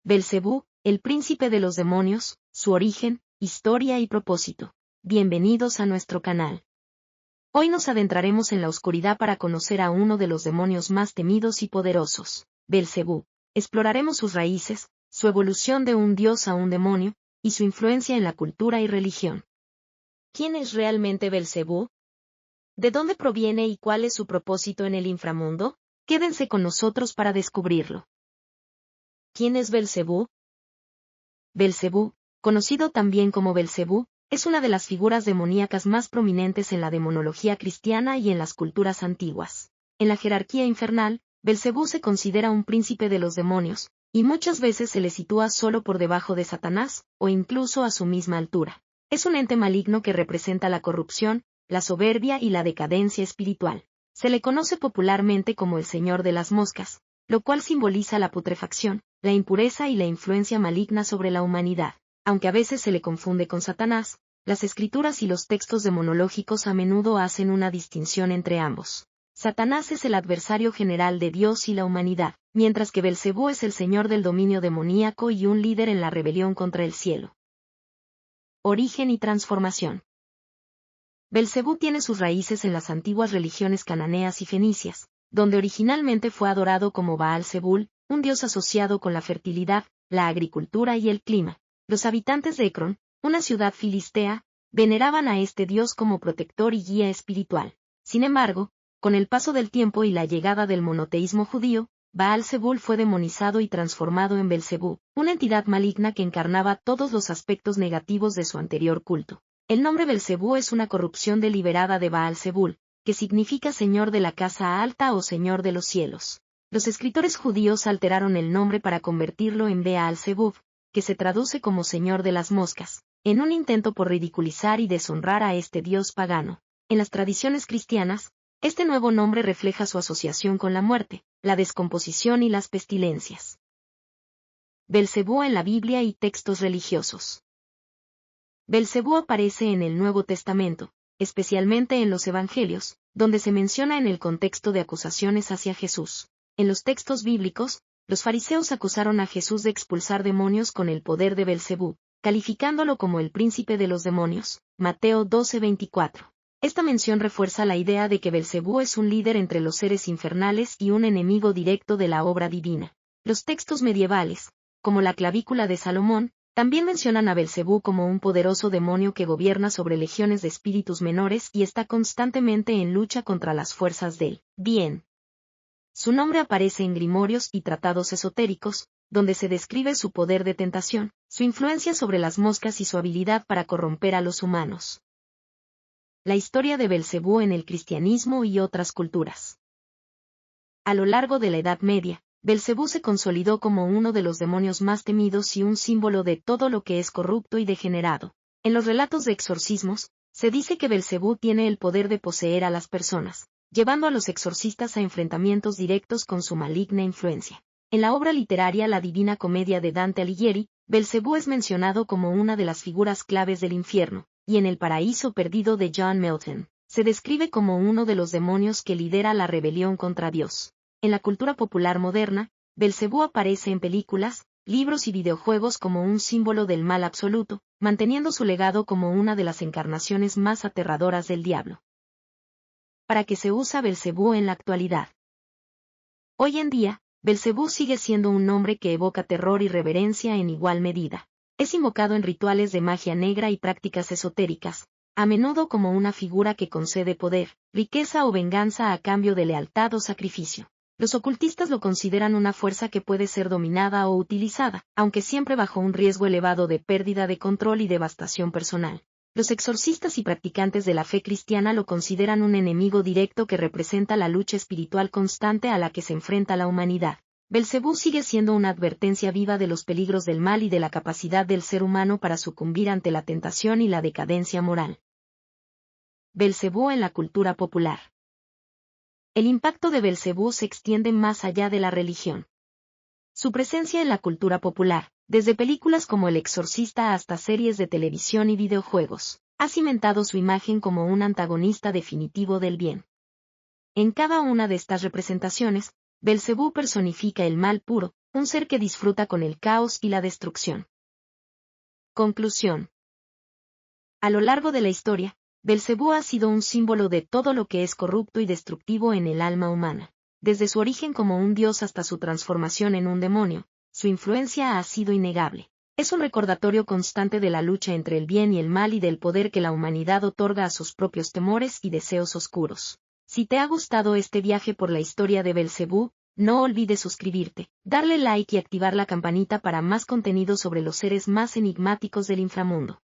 Belcebú, el príncipe de los demonios, su origen, historia y propósito. Bienvenidos a nuestro canal. Hoy nos adentraremos en la oscuridad para conocer a uno de los demonios más temidos y poderosos, Belcebú. Exploraremos sus raíces, su evolución de un dios a un demonio, y su influencia en la cultura y religión. ¿Quién es realmente Belcebú? ¿De dónde proviene y cuál es su propósito en el inframundo? Quédense con nosotros para descubrirlo. ¿Quién es Belcebú? Belcebú, conocido también como Belcebú, es una de las figuras demoníacas más prominentes en la demonología cristiana y en las culturas antiguas. En la jerarquía infernal, Belcebú se considera un príncipe de los demonios, y muchas veces se le sitúa solo por debajo de Satanás, o incluso a su misma altura. Es un ente maligno que representa la corrupción, la soberbia y la decadencia espiritual. Se le conoce popularmente como el Señor de las Moscas, lo cual simboliza la putrefacción, la impureza y la influencia maligna sobre la humanidad. Aunque a veces se le confunde con Satanás, las escrituras y los textos demonológicos a menudo hacen una distinción entre ambos. Satanás es el adversario general de Dios y la humanidad, mientras que Belcebú es el señor del dominio demoníaco y un líder en la rebelión contra el cielo. Origen y transformación. Belcebú tiene sus raíces en las antiguas religiones cananeas y fenicias, donde originalmente fue adorado como Baal-Zebul, un dios asociado con la fertilidad, la agricultura y el clima. Los habitantes de Ecrón, una ciudad filistea, veneraban a este dios como protector y guía espiritual. Sin embargo, con el paso del tiempo y la llegada del monoteísmo judío, Baal-Zebul fue demonizado y transformado en Belcebú, una entidad maligna que encarnaba todos los aspectos negativos de su anterior culto. El nombre Belcebú es una corrupción deliberada de Baal-Zebul, que significa señor de la casa alta o señor de los cielos. Los escritores judíos alteraron el nombre para convertirlo en Beal-Zebub, que se traduce como señor de las moscas, en un intento por ridiculizar y deshonrar a este dios pagano. En las tradiciones cristianas, este nuevo nombre refleja su asociación con la muerte, la descomposición y las pestilencias. Belcebú en la Biblia y textos religiosos. Belcebú aparece en el Nuevo Testamento, especialmente en los Evangelios, donde se menciona en el contexto de acusaciones hacia Jesús. En los textos bíblicos, los fariseos acusaron a Jesús de expulsar demonios con el poder de Belcebú, calificándolo como el príncipe de los demonios. Mateo 12:24. Esta mención refuerza la idea de que Belcebú es un líder entre los seres infernales y un enemigo directo de la obra divina. Los textos medievales, como la clavícula de Salomón, también mencionan a Belcebú como un poderoso demonio que gobierna sobre legiones de espíritus menores y está constantemente en lucha contra las fuerzas del bien. Su nombre aparece en grimorios y tratados esotéricos, donde se describe su poder de tentación, su influencia sobre las moscas y su habilidad para corromper a los humanos. La historia de Belcebú en el cristianismo y otras culturas. A lo largo de la Edad Media, Belcebú se consolidó como uno de los demonios más temidos y un símbolo de todo lo que es corrupto y degenerado. En los relatos de exorcismos, se dice que Belcebú tiene el poder de poseer a las personas, llevando a los exorcistas a enfrentamientos directos con su maligna influencia. En la obra literaria La Divina Comedia de Dante Alighieri, Belcebú es mencionado como una de las figuras claves del infierno, y en El Paraíso Perdido de John Milton, se describe como uno de los demonios que lidera la rebelión contra Dios. En la cultura popular moderna, Belcebú aparece en películas, libros y videojuegos como un símbolo del mal absoluto, manteniendo su legado como una de las encarnaciones más aterradoras del diablo. ¿Para qué se usa Belcebú en la actualidad? Hoy en día, Belcebú sigue siendo un nombre que evoca terror y reverencia en igual medida. Es invocado en rituales de magia negra y prácticas esotéricas, a menudo como una figura que concede poder, riqueza o venganza a cambio de lealtad o sacrificio. Los ocultistas lo consideran una fuerza que puede ser dominada o utilizada, aunque siempre bajo un riesgo elevado de pérdida de control y devastación personal. Los exorcistas y practicantes de la fe cristiana lo consideran un enemigo directo que representa la lucha espiritual constante a la que se enfrenta la humanidad. Belcebú sigue siendo una advertencia viva de los peligros del mal y de la capacidad del ser humano para sucumbir ante la tentación y la decadencia moral. Belcebú en la cultura popular. El impacto de Belcebú se extiende más allá de la religión. Su presencia en la cultura popular, desde películas como El Exorcista hasta series de televisión y videojuegos, ha cimentado su imagen como un antagonista definitivo del bien. En cada una de estas representaciones, Belcebú personifica el mal puro, un ser que disfruta con el caos y la destrucción. Conclusión. A lo largo de la historia, Belcebú ha sido un símbolo de todo lo que es corrupto y destructivo en el alma humana. Desde su origen como un dios hasta su transformación en un demonio, su influencia ha sido innegable. Es un recordatorio constante de la lucha entre el bien y el mal y del poder que la humanidad otorga a sus propios temores y deseos oscuros. Si te ha gustado este viaje por la historia de Belcebú, no olvides suscribirte, darle like y activar la campanita para más contenido sobre los seres más enigmáticos del inframundo.